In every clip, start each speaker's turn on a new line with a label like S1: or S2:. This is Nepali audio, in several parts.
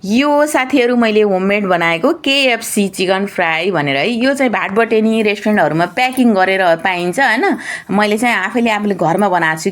S1: यो साथीहरु मैले होममेड बनाएको KFC चिकन फ्राई भनेर है। यो चाहिँ भाटबटेनी रेस्टुरेन्टहरुमा प्याकिङ गरेर पाइन्छ हैन। मैले चाहिँ आफैले घरमा बनाएको छु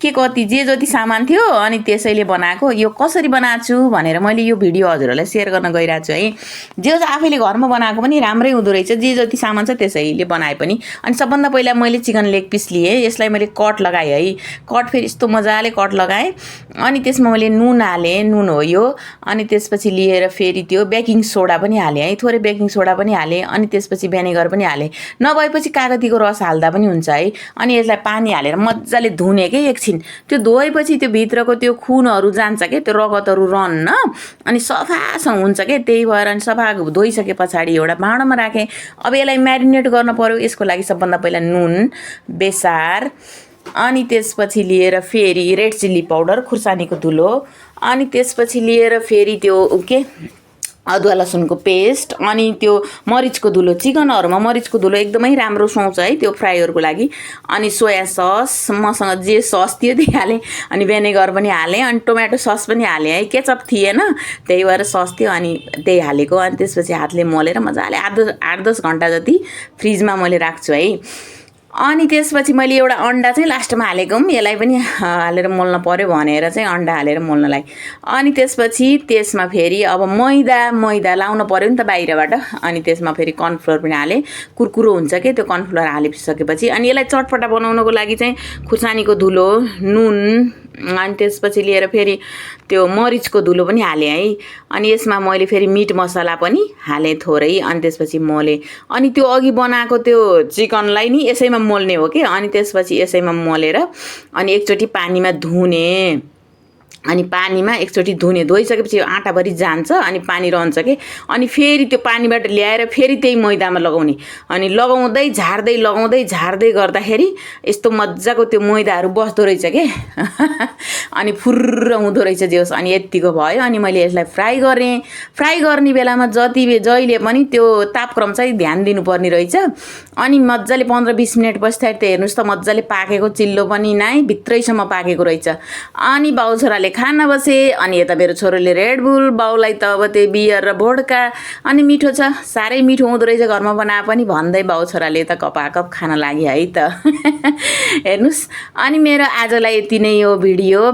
S1: के कति जे जति सामान थियो अनि त्यसैले बनाएको। यो कसरी बनाएको छु भनेर मैले यो भिडियो हजुरहरुलाई शेयर गर्न गइरहेको छु है। जे आफैले घरमा बनाएको पनि राम्रै हुँदो रहेछ। जे जति सामान छ त्यसैले बनाए पनि। अनि सबभन्दा पहिला मैले चिकन लेग पिस लिए। यसलाई मैले कट लगाए है। कट फेरि यस्तो मजाले कट लगाए। अनि त्यसमा मैले नुन हाले, नुन हो यो। अनि त्यसपछि लिएर फेरि त्यो बेकिङ सोडा पनि हाले है। थोरै बेकिङ सोडा पनि हाले। अनि त्यसपछि भिनेगर पनि हाले। नभएपछि कागतीको रस हाल्दा पनि हुन्छ है। अनि यसलाई पानी हालेर मज्जाले धुने के एकछिन। त्यो धोएपछि त्यो भित्रको त्यो खुनहरु जान्छ के, त्यो रगतहरु रन्न अनि सफासँग हुन्छ के। त्यही भएर अनि सफा धोइसके पछाडी एउटा भाँडामा राखे। अब यसलाई म्यारिनेट गर्न पर्यो। यसको लागि सबभन्दा पहिला नुन, बेसार, अनि त्यसपछि लिएर फेरि रेड चिल्ली पाउडर, खुर्सानीको धुलो, अनि त्यसपछि लिएर फेरि त्यो के अदुवा लसुनको पेस्ट, अनि त्यो मरिचको धुलो। चिकनहरुमा मरिचको धुलो एकदमै राम्रो सुहाउँछ है त्यो फ्राईहरुको लागि। अनि सोया सस, मसँग जे सस थियो त्यही हाले। अनि भिनेगर पनि हाले। अनि टोमेटो सस पनि हाले है। केचप थिएन त्यही भएर सस थियो अनि त्यही हालेको। अनि त्यसपछि हातले मोलेर मजाले 8-10 घण्टा जति फ्रिजमा मैले राख्छु है। अनि त्यसपछि मैले एउटा अन्डा चाहिँ लास्टमा हालेको। यसलाई पनि हालेर मोल्न पर्यो भनेर चाहिँ अन्डा हालेर मोल्नलाई। अनि त्यसपछि त्यसमा फेरि अब मैदा लाउन पर्यो नि त बाहिरबाट। अनि त्यसमा फेरि कर्नफ्लोर पनि हाले। कुरकुरो हुन्छ के त्यो कर्नफ्लोर हालिसकेपछि। अनि यसलाई चटपटा बनाउनको लागि चाहिँ खुर्सानीको धुलो, नुन, अनि त्यसपछि लिएर फेरि त्यो मरिचको धुलो पनि हाले है। अनि यसमा मैले फेरि मिट मसला पनि हाले थोरै। अनि त्यसपछि मोले। अनि त्यो अघि बनाएको त्यो चिकनलाई नि यसैमा मोल्ने हो के। अनि त्यसपछि यसैमा मोलेर अनि एकचोटी पानीमा धुने। अनि पानीमा एकचोटी धुने। धोइसकेपछि आँटाभरि जान्छ अनि पानी रहन्छ के। अनि फेरि त्यो पानीबाट ल्याएर फेरि त्यही मैदामा लगाउने। अनि लगाउँदै झार्दै गर्दाखेरि यस्तो मज्जाको त्यो मैदाहरु बस्दो रहेछ के। अनि फुर्र हुँदो रहेछ जेस। अनि यतिको भयो। अनि मैले यसलाई फ्राई गरेँ। फ्राई गर्ने बेलामा जहिले पनि त्यो तापक्रम चाहिँ ध्यान दिनुपर्ने रहेछ। अनि मज्जाले 15-20 मिनेट पछाडि त हेर्नुस् त मज्जाले पाकेको, चिल्लो पनि नाइ भित्रैसम्म पाकेको रहेछ। अनि बाउ छोराले खान बसे। अनि यता मेरो छोरोले रेड बुल, बाउलाई त अब त्यो बियर र भोड्का। अनि मिठो छ, साह्रै मिठो हुँदो रहेछ घरमा बनाए पनि भन्दै बाउ छोराले त कपाकप खान लागे है त। हेर्नुस्। अनि मेरो आजलाई यति नै हो भिडियो।